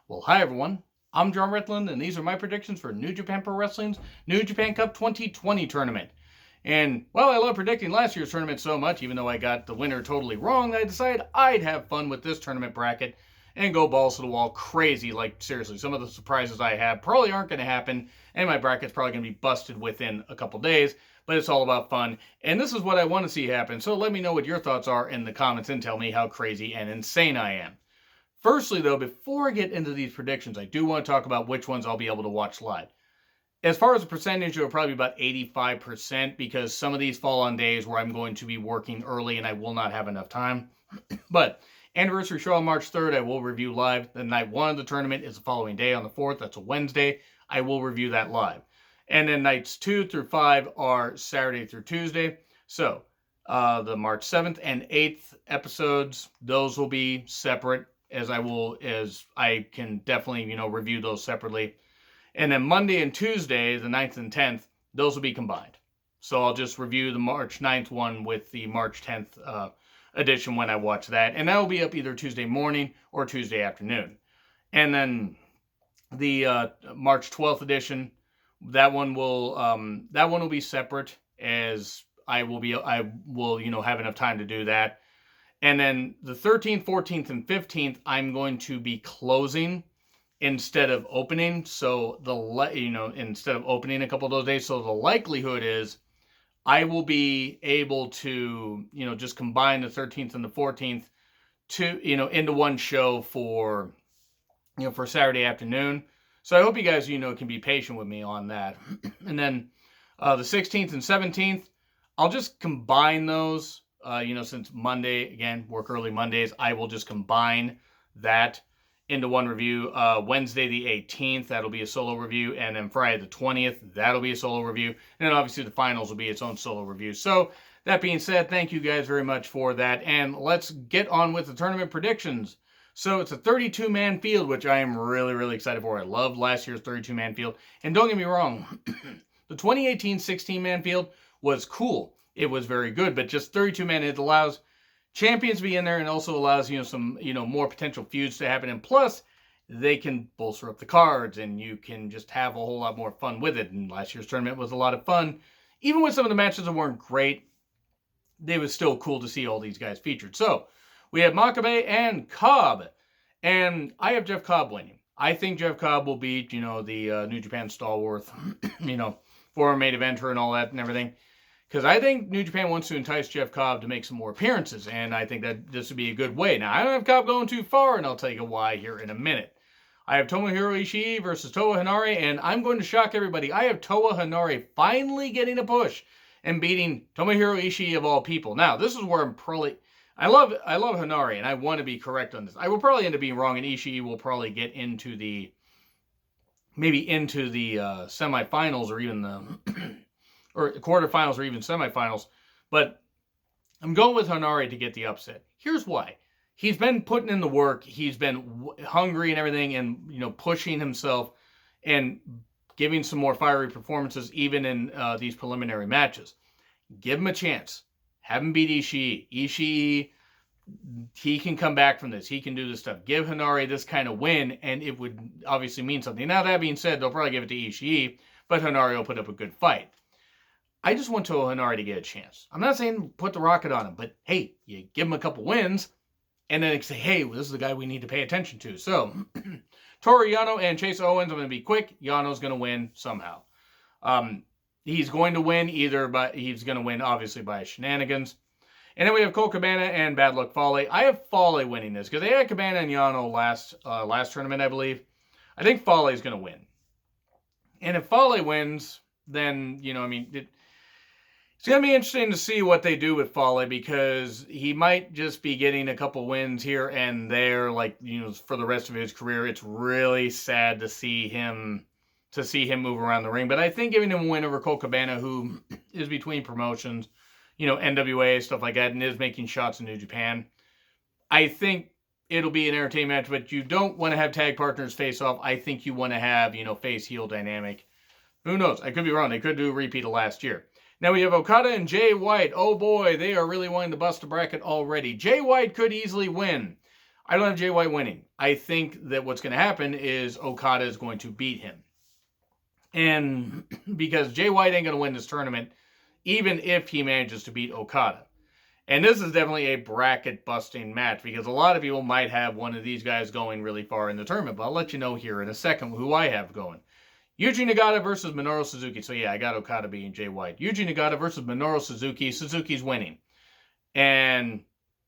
Well, hi everyone. I'm John Retland, and these are my predictions for New Japan Pro Wrestling's New Japan Cup 2020 tournament. And, well, I love predicting last year's tournament so much, even though I got the winner totally wrong, I decided I'd have fun with this tournament bracket and go balls to the wall crazy. Like, seriously, some of the surprises I have probably aren't going to happen, and my bracket's probably going to be busted within a couple days, but it's all about fun. And this is what I want to see happen, so let me know what your thoughts are in the comments and tell me how crazy and insane I am. Firstly, though, before I get into these predictions, I do want to talk about which ones I'll be able to watch live. As far as the percentage, it'll probably be about 85% because some of these fall on days where I'm going to be working early and I will not have enough time. But anniversary show on March 3rd, I will review live. The night one of the tournament is the following day on the 4th. That's a Wednesday. I will review that live. And then nights 2 through 5 are Saturday through Tuesday. So the March 7th and 8th episodes, those will be separate. As I can definitely, review those separately. And then Monday and Tuesday, the 9th and 10th, those will be combined. So I'll just review the March 9th one with the March 10th edition when I watch that. And that will be up either Tuesday morning or Tuesday afternoon. And then the March 12th edition, that one will be separate, as I will have enough time to do that. And then the 13th, 14th, and 15th, I'm going to be closing instead of opening. So instead of opening a couple of those days. So the likelihood is I will be able to, just combine the 13th and the 14th into one show for Saturday afternoon. So I hope you guys, can be patient with me on that. And then the 16th and 17th, I'll just combine those. Since Monday, again, work early Mondays, I will just combine that into one review. Wednesday the 18th, that'll be a solo review. And then Friday the 20th, that'll be a solo review. And then obviously the finals will be its own solo review. So that being said, thank you guys very much for that. And let's get on with the tournament predictions. So it's a 32-man field, which I am really, really excited for. I loved last year's 32-man field. And don't get me wrong, the 2018 16-man field was cool. It was very good, but just 32 men, it allows champions to be in there and also allows, some, more potential feuds to happen. And plus, they can bolster up the cards and you can just have a whole lot more fun with it. And last year's tournament was a lot of fun. Even with some of the matches that weren't great, they was still cool to see all these guys featured. So, we have Makabe and Cobb. And I have Jeff Cobb winning. I think Jeff Cobb will beat, the New Japan stalwart, former main eventer and all that and everything. Because I think New Japan wants to entice Jeff Cobb to make some more appearances, and I think that this would be a good way. Now, I don't have Cobb going too far, and I'll tell you why here in a minute. I have Tomohiro Ishii versus Toa Henare, and I'm going to shock everybody. I have Toa Henare finally getting a push and beating Tomohiro Ishii of all people. Now, this is where I'm probably... I love Henare, and I want to be correct on this. I will probably end up being wrong, and Ishii will probably get into the... maybe into the semifinals or even the... or quarterfinals or even semifinals, but I'm going with Henare to get the upset. Here's why. He's been putting in the work, he's been hungry and everything, and pushing himself and giving some more fiery performances even in these preliminary matches. Give him a chance. Have him beat Ishii. Ishii, he can come back from this. He can do this stuff. Give Henare this kind of win, and it would obviously mean something. Now, that being said, they'll probably give it to Ishii, but Henare will put up a good fight. I just want Toa Henare to get a chance. I'm not saying put the rocket on him, but hey, you give him a couple wins, and then say, hey, this is the guy we need to pay attention to. So, Toru Yano and Chase Owens, I'm going to be quick. Yano's going to win somehow. He's going to win he's going to win, obviously, by shenanigans. And then we have Colt Cabana and Bad Luck Fale. I have Fale winning this, because they had Cabana and Yano last tournament, I believe. I think Fale is going to win. And if Fale wins, then, it's going to be interesting to see what they do with Fale, because he might just be getting a couple wins here and there, for the rest of his career. It's really sad to see him move around the ring. But I think giving him a win over Colt Cabana, who is between promotions, NWA, stuff like that, and is making shots in New Japan, I think it'll be an entertaining match. But you don't want to have tag partners face off. I think you want to have, face-heel dynamic. Who knows? I could be wrong. They could do a repeat of last year. Now we have Okada and J White. Oh boy, they are really wanting to bust a bracket already. J White could easily win. I don't have Jay White winning. I think that what's going to happen is Okada is going to beat him. And because Jay White ain't going to win this tournament, even if he manages to beat Okada. And this is definitely a bracket-busting match because a lot of people might have one of these guys going really far in the tournament. But I'll let you know here in a second who I have going. Yuji Nagata versus Monaural Suzuki. So yeah, I got Okada beating Jay White. Yuji Nagata versus Monaural Suzuki. Suzuki's winning. And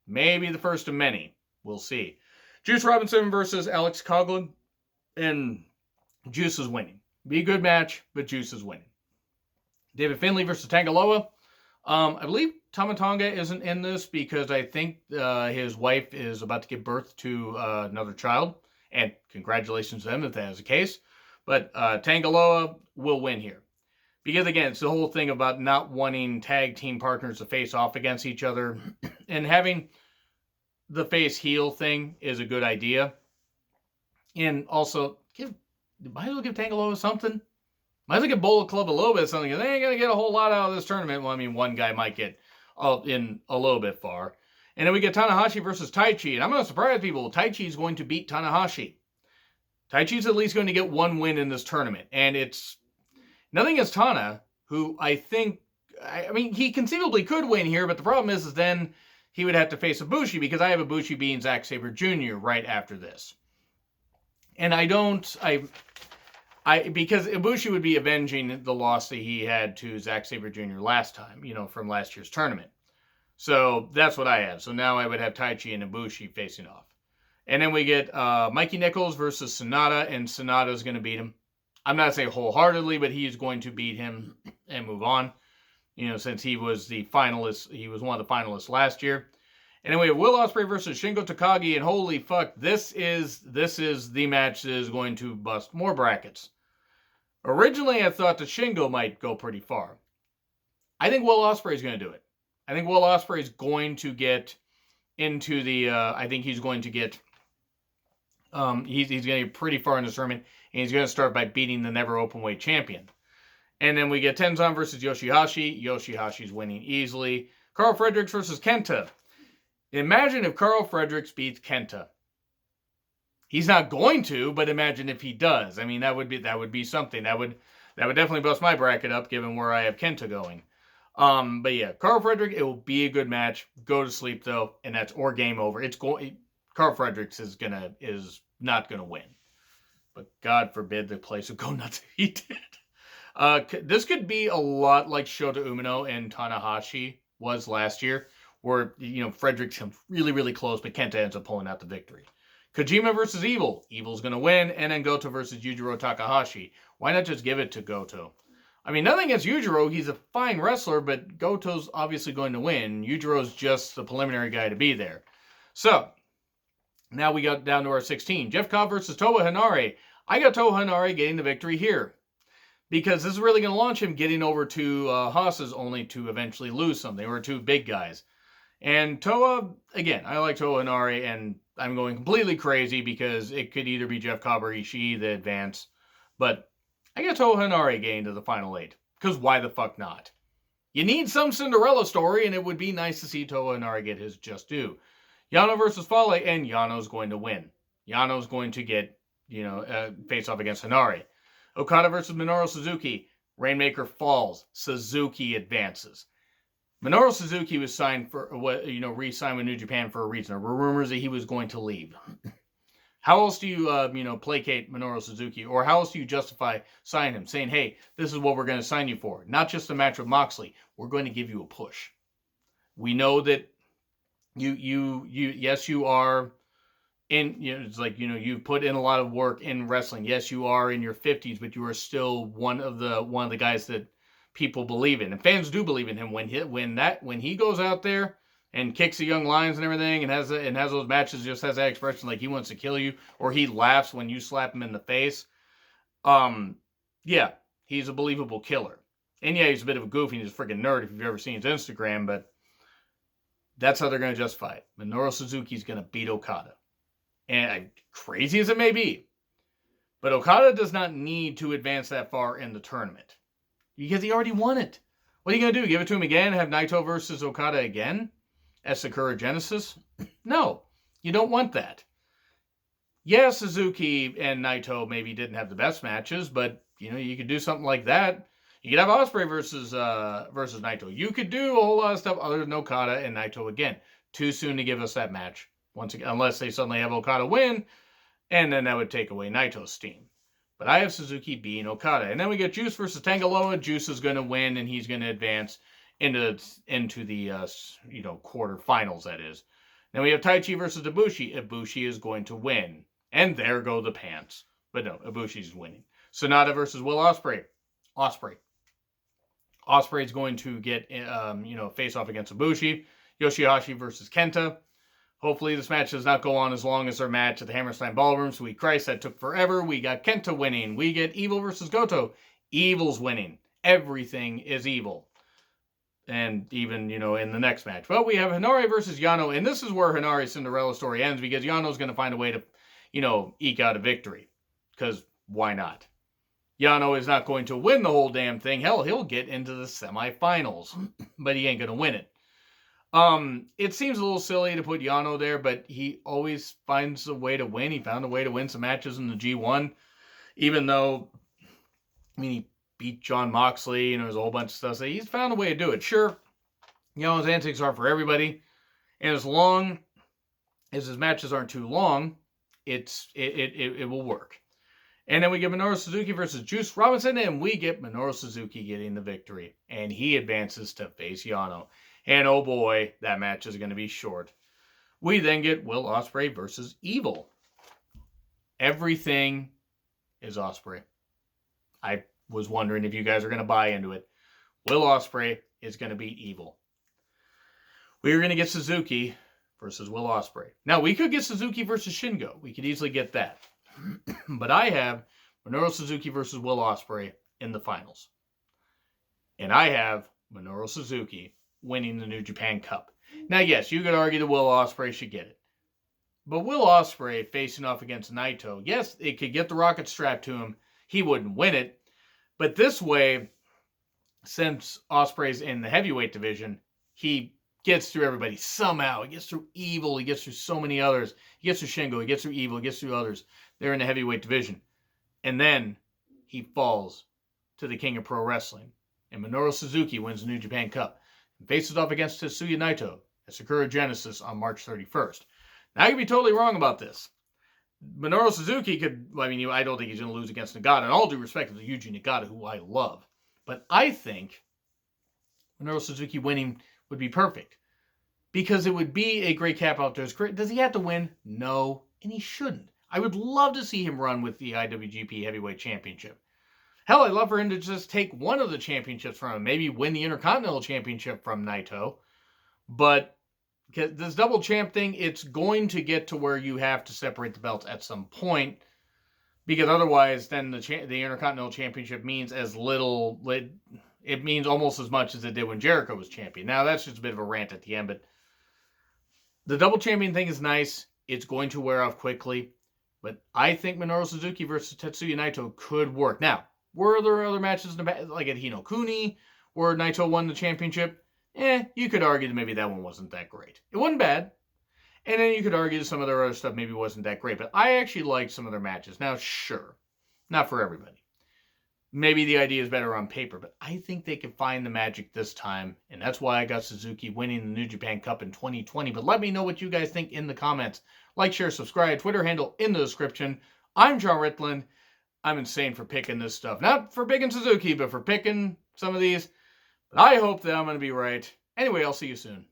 maybe the first of many. We'll see. Juice Robinson versus Alex Coughlin. And Juice is winning. Be a good match, but Juice is winning. David Finlay versus Tangaloa. I believe Tama Tonga isn't in this because I think his wife is about to give birth to another child. And congratulations to them if that is the case. But Tangaloa will win here. Because again, it's the whole thing about not wanting tag team partners to face off against each other. And having the face heel thing is a good idea. And also, might as well give Tangaloa something. Might as well give Bullet Club a little bit of something. They ain't going to get a whole lot out of this tournament. Well, I mean, one guy might get in a little bit far. And then we get Tanahashi versus Taichi. And I'm going to surprise people. Taichi is going to beat Tanahashi. Taichi's at least going to get one win in this tournament. And it's nothing against Tana, who I mean, he conceivably could win here. But the problem is then he would have to face Ibushi because I have Ibushi beating Zack Sabre Jr. right after this. And because Ibushi would be avenging the loss that he had to Zack Sabre Jr. last time, from last year's tournament. So that's what I have. So now I would have Taichi and Ibushi facing off. And then we get Mikey Nickels versus Sanada, and Sanada's going to beat him. I'm not saying wholeheartedly, but he's going to beat him and move on. Since he was the finalist, he was one of the finalists last year. And then we have Will Osprey versus Shingo Takagi, and holy fuck, this is the match that is going to bust more brackets. Originally, I thought that Shingo might go pretty far. I think Will Osprey is going to do it. I think Will Osprey is going to get into the. I think he's going to get. He's going to get pretty far in the tournament, and he's going to start by beating the never openweight champion. And then we get Tenzan versus Yoshihashi. Yoshihashi's winning easily. Carl Fredericks versus Kenta. Imagine if Carl Fredericks beats Kenta. He's not going to, but imagine if he does. I mean, that would be something. That would definitely bust my bracket up, given where I have Kenta going. But yeah, Carl Frederick, it will be a good match. Go to sleep though, and or game over. Carl Fredericks is not gonna win. But God forbid the place would go nuts if he did. This could be a lot like Shota Umino and Tanahashi was last year, where Frederick comes really, really close, but Kenta ends up pulling out the victory. Kojima versus Evil. Evil's going to win, and then Goto versus Yujiro Takahashi. Why not just give it to Goto? I mean, nothing against Yujiro. He's a fine wrestler, but Goto's obviously going to win. Yujiro's just the preliminary guy to be there. So, now we got down to our 16. Jeff Cobb versus Toa Henare. I got Toa Henare getting the victory here. Because this is really going to launch him getting over to Haas's, only to eventually lose some. They were two big guys. And Toa, again, I like Toa Henare, and I'm going completely crazy because it could either be Jeff Cobb or Ishii that advance. But I got Toa Henare getting to the final 8. Because why the fuck not? You need some Cinderella story, and it would be nice to see Toa Henare get his just due. Yano versus Fale, and Yano's going to win. Yano's going to get, face off against Henare. Okada versus Minoru Suzuki. Rainmaker falls. Suzuki advances. Minoru Suzuki was signed for re-signed with New Japan for a reason. There were rumors that he was going to leave. How else do you placate Minoru Suzuki, or how else do you justify signing him, saying, "Hey, this is what we're going to sign you for. Not just a match with Moxley. We're going to give you a push. We know that you are in. It's like you've put in a lot of work in wrestling. Yes, you are in your 50s, but you are still one of the guys that people believe in, and fans do believe in him when he goes out there and kicks the young lions and everything, and has those matches, just has that expression like he wants to kill you, or he laughs when you slap him in the face. Yeah, he's a believable killer, and yeah, he's a bit of a goofy. He's a freaking nerd if you've ever seen his Instagram, but that's how they're going to justify it. Minoru Suzuki's going to beat Okada, and crazy as it may be, but Okada does not need to advance that far in the tournament. Because he already won it. What are you going to do? Give it to him again? Have Naito versus Okada again? As Sakura Genesis? No. You don't want that. Yeah, Suzuki and Naito maybe didn't have the best matches, but you could do something like that. You could have Osprey versus Naito. You could do a whole lot of stuff other than Okada and Naito again. Too soon to give us that match once again, unless they suddenly have Okada win, and then that would take away Naito's steam. But I have Suzuki beating Okada, and then we get Juice versus Tangaloa. Juice is going to win, and he's going to advance into the quarterfinals. That is. Then we have Taichi versus Debussy. Ibushi is going to win. And there go the pants. But no, Ibushi's winning. Sanada versus Will Osprey. Osprey is going to get, face off against Ibushi. Yoshihashi versus Kenta. Hopefully this match does not go on as long as their match at the Hammerstein Ballroom. Sweet Christ, that took forever. We got Kenta winning. We get Evil versus Goto. Evil's winning. Everything is evil. And even, in the next match. Well, we have Hanare versus Yano, and this is where Hanare's Cinderella story ends, because Yano's going to find a way to, eke out a victory. Because why not? Yano is not going to win the whole damn thing. Hell, he'll get into the semifinals, but he ain't going to win it. It seems a little silly to put Yano there, but he always finds a way to win. He found a way to win some matches in the G1, even though, he beat John Moxley, and there's a whole bunch of stuff. So he's found a way to do it. Sure, his antics are for everybody, and as long as his matches aren't too long, it will work. And then we get Minoru Suzuki versus Juice Robinson, and we get Minoru Suzuki getting the victory, and he advances to face Yano. And oh boy, that match is going to be short. We then get Will Ospreay versus Evil. Everything is Ospreay. I was wondering if you guys are going to buy into it. Will Ospreay is going to beat Evil. We are going to get Suzuki versus Will Ospreay. Now, we could get Suzuki versus Shingo. We could easily get that. But I have Minoru Suzuki versus Will Ospreay in the finals. And I have Minoru Suzuki winning the New Japan Cup. Now, yes, you could argue that Will Ospreay should get it. But Will Ospreay facing off against Naito, yes, it could get the rocket strapped to him. He wouldn't win it. But this way, since Ospreay's in the heavyweight division, he gets through everybody somehow. He gets through Evil. He gets through so many others. He gets through Shingo. He gets through Evil. He gets through others. They're in the heavyweight division. And then he falls to the King of Pro Wrestling. And Minoru Suzuki wins the New Japan Cup. And faces off against Tetsuya Naito at Sakura Genesis on March 31st. Now, I could be totally wrong about this. Minoru Suzuki could, I don't think he's going to lose against Nagata. And all due respect to Yuji Nagata, who I love. But I think Minoru Suzuki winning would be perfect. Because it would be a great cap out to his career. Does he have to win? No. And he shouldn't. I would love to see him run with the IWGP Heavyweight Championship. Hell, I'd love for him to just take one of the championships from him. Maybe win the Intercontinental Championship from Naito. But this double champ thing, it's going to get to where you have to separate the belts at some point. Because otherwise, then the Intercontinental Championship means as little. It means almost as much as it did when Jericho was champion. Now, that's just a bit of a rant at the end. But the double champion thing is nice. It's going to wear off quickly. But I think Minoru Suzuki versus Tetsuya Naito could work. Now, were there other matches like at Hinokuni where Naito won the championship? You could argue that maybe that one wasn't that great. It wasn't bad. And then you could argue that some of their other stuff maybe wasn't that great. But I actually liked some of their matches. Now, sure, not for everybody. Maybe the idea is better on paper. But I think they can find the magic this time. And that's why I got Suzuki winning the New Japan Cup in 2020. But let me know what you guys think in the comments. Like, share, subscribe. Twitter handle in the description. I'm John Ritland. I'm insane for picking this stuff. Not for picking Suzuki, but for picking some of these. But I hope that I'm going to be right. Anyway, I'll see you soon.